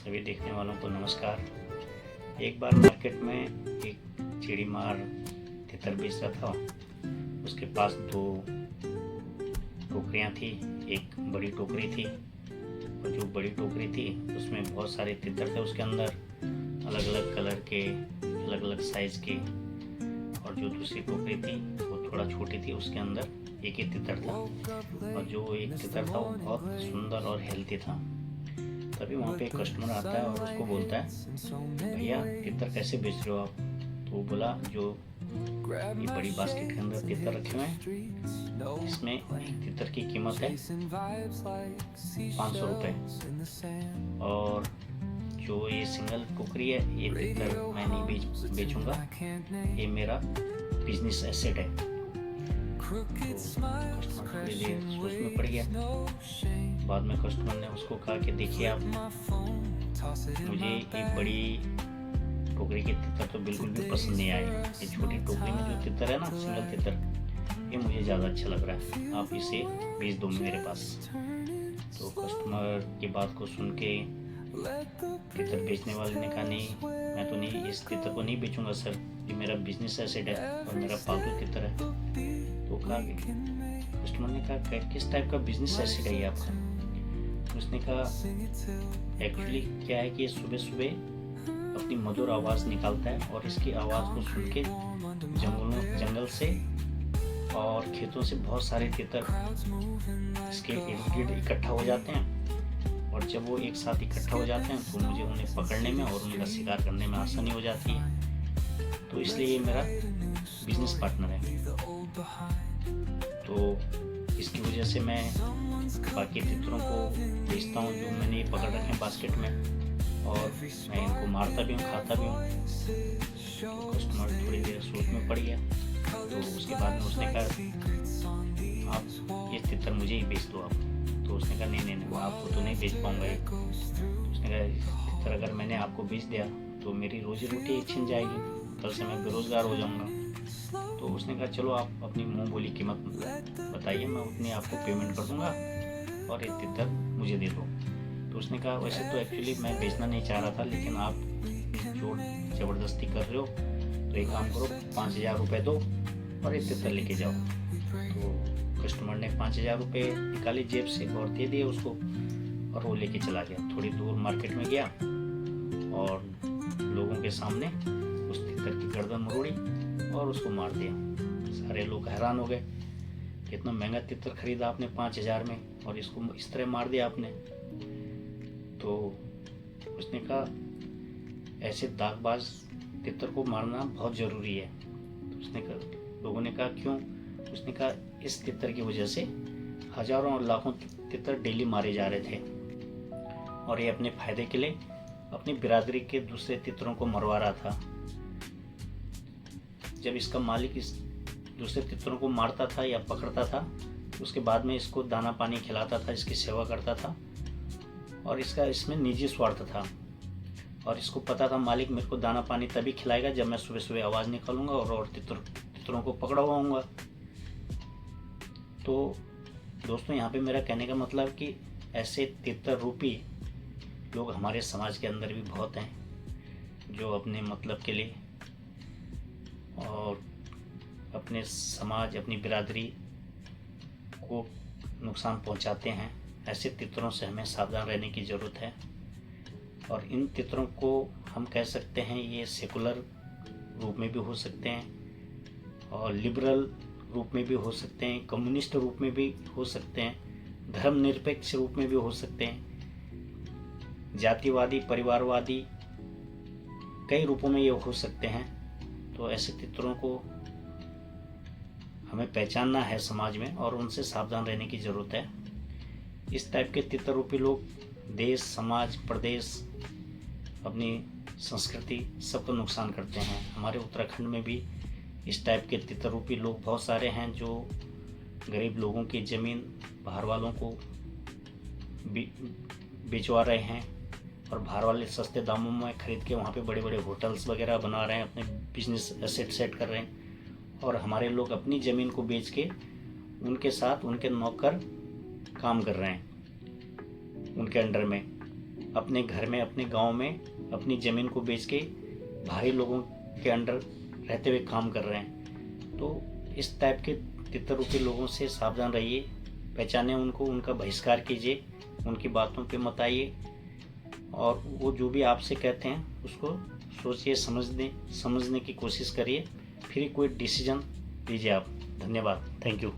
सभी देखने वालों को नमस्कार। एक बार मार्केट में एक चिड़ी मार तितर बेच रहा था। उसके पास दो टोकरियां थी, एक बड़ी टोकरी थी और जो बड़ी टोकरी थी उसमें बहुत सारे तितर थे। उसके अंदर अलग अलग कलर के, अलग अलग साइज़ के। और जो दूसरी टोकरी थी वो थोड़ा छोटी थी, उसके अंदर एक ही तितर था। और जो एक तितर था वो बहुत सुंदर और हेल्दी था। तभी वहाँ पे एक कस्टमर आता है और उसको बोलता है, भैया तितर कैसे बेच रहे हो आप? तो वो बोला, जो ये बड़ी बास्केट के अंदर तितर रखे हुए हैं, इसमें एक तितर की कीमत है 500 रुपये, और जो ये सिंगल टोकरी है ये तितर मैं नहीं बेचूंगा, ये मेरा बिजनेस एसेट है। तो कस्टमर थोड़ी देर सोच में पड़ गया। बाद में कस्टमर ने उसको कहा कि देखिए आप, मुझे ये बड़ी टोकरी के तितर तो बिल्कुल भी पसंद नहीं आए। ये छोटी टोकरी में जो तितर है ना, सिंगल तितर, ये मुझे ज़्यादा अच्छा लग रहा है, आप इसे भेज दो मेरे पास। तो कस्टमर की बात को सुन के तितर बेचने वाले ने कहा, नहीं मैं तो नहीं, इस तितर को नहीं बेचूंगा सर, ये मेरा बिजनेस एसेट है और मेरा पालतू तितर है। तो कहा, कस्टमर ने कहा किस टाइप का बिजनेस एसेट है ये आपका? उसने कहा एक्चुअली क्या है कि सुबह सुबह अपनी मधुर आवाज़ निकालता है और इसकी आवाज़ को सुन के जंगल से और खेतों से बहुत सारे तितर इसके इर्द गिर्द इकट्ठा हो जाते हैं। और जब वो एक साथ इकट्ठा हो जाते हैं तो मुझे उन्हें पकड़ने में और उनका शिकार करने में आसानी हो जाती है। तो इसलिए ये मेरा बिजनेस पार्टनर है। तो इसकी वजह से मैं बाकी तितरों को बेचता हूँ जो मैंने पकड़ रखे हैं बास्केट में, और मैं इनको मारता भी हूँ, खाता भी हूँ। तो कस्टमर थोड़ी देर सोच में पड़ गया। तो उसके बाद में उसने कहा, आप ये तितर मुझे ही बेच दो आप। तो उसने कहा नहीं, वो आपको तो नहीं बेच पाऊँगा ये। तो उसने कहा, तितर अगर मैंने आपको बेच दिया तो मेरी रोजी रोटी छिन जाएगी, कल से मैं बेरोजगार हो जाऊँगा। तो उसने कहा चलो आप अपनी मुँह बोली कीमत बताइए, मैं उतनी आपको पेमेंट कर दूँगा और ये तितर मुझे दे दो। तो उसने कहा वैसे तो एक्चुअली मैं बेचना नहीं चाह रहा था, लेकिन आप जोर ज़बरदस्ती कर रहे हो, तो एक काम करो 5000 रुपये दो और ये तितर लेके जाओ। तो कस्टमर ने 5000 रुपये निकाले जेब से और दे दिए उसको, और वो लेके चला गया। थोड़ी दूर मार्केट में गया और लोगों के सामने उस तितर की गर्दन मरोड़ी और उसको मार दिया। सारे लोग हैरान हो गए, इतना महंगा तितर खरीदा आपने 5000 में और इसको इस तरह मार दिया आपने। तो उसने कहा ऐसे दागबाज तितर को मारना बहुत ज़रूरी है। तो उसने कहा, लोगों ने कहा क्यों? उसने कहा इस तितर की वजह से हजारों और लाखों तितर डेली मारे जा रहे थे और ये अपने फायदे के लिए अपनी बिरादरी के दूसरे तितरों को मरवा रहा था। जब इसका मालिक इस दूसरे तितरों को मारता था या पकड़ता था, उसके बाद में इसको दाना पानी खिलाता था, इसकी सेवा करता था, और इसका इसमें निजी स्वार्थ था। और इसको पता था मालिक मेरे को दाना पानी तभी खिलाएगा जब मैं सुबह सुबह आवाज़ निकालूंगा और तितरों को पकड़वाऊंगा। तो दोस्तों, यहाँ पे मेरा कहने का मतलब कि ऐसे तितर रूपी लोग हमारे समाज के अंदर भी बहुत हैं, जो अपने मतलब के लिए और अपने समाज, अपनी बिरादरी को नुकसान पहुंचाते हैं। ऐसे तितरों से हमें सावधान रहने की ज़रूरत है। और इन तितरों को हम कह सकते हैं ये सेकुलर रूप में भी हो सकते हैं और लिबरल रूप में भी हो सकते हैं, कम्युनिस्ट रूप में भी हो सकते हैं, धर्मनिरपेक्ष रूप में भी हो सकते हैं, जातिवादी, परिवारवादी, कई रूपों में ये हो सकते हैं। तो ऐसे तितरों को हमें पहचानना है समाज में और उनसे सावधान रहने की ज़रूरत है। इस टाइप के तितर रूपी लोग देश, समाज, प्रदेश, अपनी संस्कृति सबको नुकसान करते हैं। हमारे उत्तराखंड में भी इस टाइप के तितर रूपी लोग बहुत सारे हैं जो गरीब लोगों की ज़मीन बाहर वालों को बेचवा रहे हैं और बाहर वाले सस्ते दामों में खरीद के वहाँ पे बड़े बड़े होटल्स वगैरह बना रहे हैं, अपने बिजनेस एसेट सेट कर रहे हैं। और हमारे लोग अपनी ज़मीन को बेच के उनके साथ उनके नौकर काम कर रहे हैं उनके अंडर में, अपने घर में, अपने गांव में अपनी ज़मीन को बेच के भाई लोगों के अंडर रहते हुए काम कर रहे हैं। तो इस टाइप के तितर लोगों से सावधान रहिए, पहचाने उनको, उनका बहिष्कार कीजिए, उनकी बातों पे मत आइए, और वो जो भी आपसे कहते हैं उसको सोचिए, समझने की कोशिश करिए, फिर कोई डिसीजन लीजिए आप। धन्यवाद, थैंक यू।